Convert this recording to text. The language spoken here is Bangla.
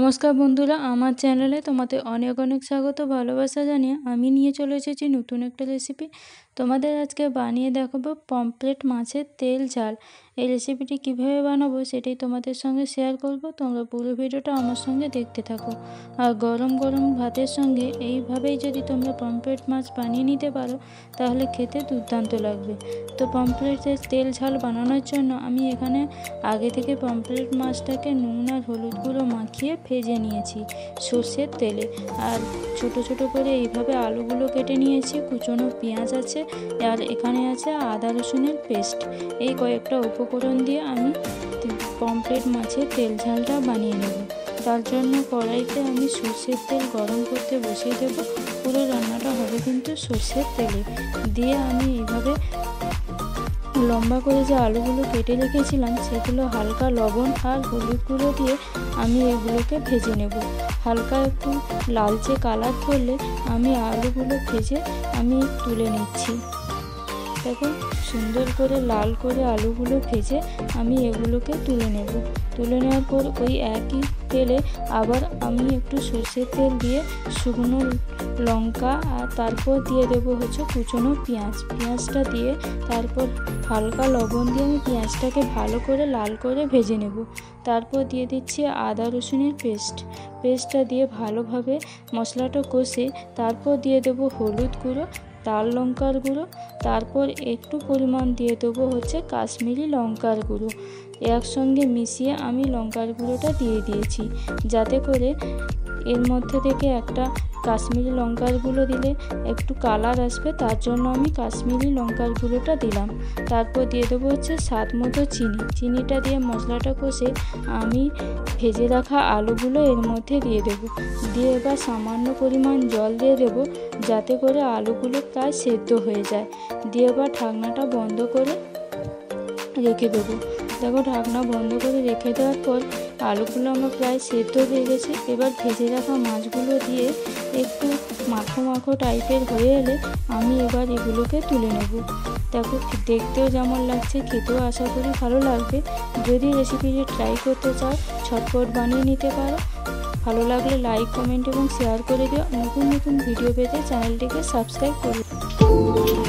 নমস্কার বন্ধুরা, আমার চ্যানেলে তোমাদের অনেক অনেক স্বাগত ভালোবাসা জানিয়ে আমি নিয়ে চলে এসেছি নতুন একটা রেসিপি। তোমাদের আজকে বানিয়ে দেখাবো পমফ্রেট মাছের তেল ঝাল। এই রেসিপিটি কিভাবে বানাবো সেটাই তোমাদের সঙ্গে শেয়ার করব। তোমরা পুরো ভিডিওটা আমার সঙ্গে দেখতে থাকো। আর গরম গরম ভাতের সঙ্গে এইভাবেই যদি তোমরা পমফ্রেট মাছ বানিয়ে নিতে পারো তাহলে খেতে দুর্দান্ত লাগবে। তো পমফ্রেটের তেল ঝাল বানানোর জন্য আমি এখানে আগে থেকে পমফ্রেট মাছটাকে নুন আর হলুদ গুঁড়ো মাখিয়ে ভেজে নিয়েছি সর্ষের তেলে। আর ছোট ছোট করে এইভাবে আলুগুলো কেটে নিয়েছি, কুচনো পেঁয়াজ আছে, আর এখানে আছে আদা রসুনের পেস্ট। এই কয়েকটা উপকরণ দিয়ে আমি পমফ্রেট মাছের তেল ঝালটা বানিয়ে নেব। তার জন্য কড়াইতে আমি সর্ষের তেল গরম করতে বসিয়ে দেবো। পুরো রান্নাটা হবে কিন্তু সর্ষের তেলে দিয়ে। আমি এইভাবে লম্বা করে যে আলুগুলো কেটে রেখেছিলাম সেগুলো হালকা লবণ আর হলুদ গুঁড়ো দিয়ে আমি এগুলোকে ভেজে নেব। হালকা একটু লালচে কালার করলে আমি আলুগুলো ভেজে আমি তুলে নিচ্ছি। দেখো, সুন্দর করে লাল করে আলুগুলো ভেজে আমি এগুলোকে তুলে নেব। তুলে নেওয়ার পর ওই একই তেলে আবার আমি একটু সর্ষের তেল দিয়ে শুকনো লঙ্কা আর তারপর দিয়ে দেবো হচ্ছে কুচনো পেঁয়াজটা দিয়ে তারপর হালকা লবণ দিয়ে আমি পেঁয়াজটাকে ভালো করে লাল করে ভেজে নেব। তারপর দিয়ে দিচ্ছি আদা রসুনের পেস্টটা দিয়ে ভালোভাবে মশলাটা কষে তারপর দিয়ে দেবো হলুদ গুঁড়ো, লাল লঙ্কার গুঁড়ো, তারপর একটু পরিমাণ দিয়ে দেবো হচ্ছে কাশ্মীরি লঙ্কার গুঁড়ো। একসঙ্গে মিশিয়ে আমি লঙ্কার গুঁড়োটা দিয়ে দিয়েছি যাতে করে এর মধ্যে থেকে একটা কাশ্মীরি লঙ্কার গুঁড়ো দিলে একটু কালার আসবে, তার জন্য আমি কাশ্মীরি লঙ্কার গুঁড়োটা দিলাম। তারপর দিয়ে দেবো হচ্ছে স্বাদ মতো চিনিটা দিয়ে মশলাটা কষে আমি ভেজে রাখা আলুগুলো এর মধ্যে দিয়ে দেবো। দিয়ে এবার সামান্য পরিমাণ জল দিয়ে দেবো যাতে করে আলুগুলো প্রায় সেদ্ধ হয়ে যায়। দিয়ে এবার ঢাকনাটা বন্ধ করে রেখে দেবো। দেখো, ঢাকনা বন্ধ করে রেখে দেওয়ার পর আলুগুলো আমার প্রায় সেদ্ধ হয়ে গেছে। এবার ভেজে রাখা মাছগুলো দিয়ে একটু মাখো মাখো টাইপের হয়ে এলে আমি এবার এগুলোকে তুলে নেব। দেখো, দেখতেও যেমন লাগছে খেতেও আশা করি ভালো লাগবে। যদি রেসিপিটি ট্রাই করতে চাও ঝটপট বানিয়ে নিতে পারো। ভালো লাগলে লাইক, কমেন্ট এবং শেয়ার করে দিও। নতুন নতুন ভিডিও পেতে চ্যানেলটিকে সাবস্ক্রাইব করে দিও।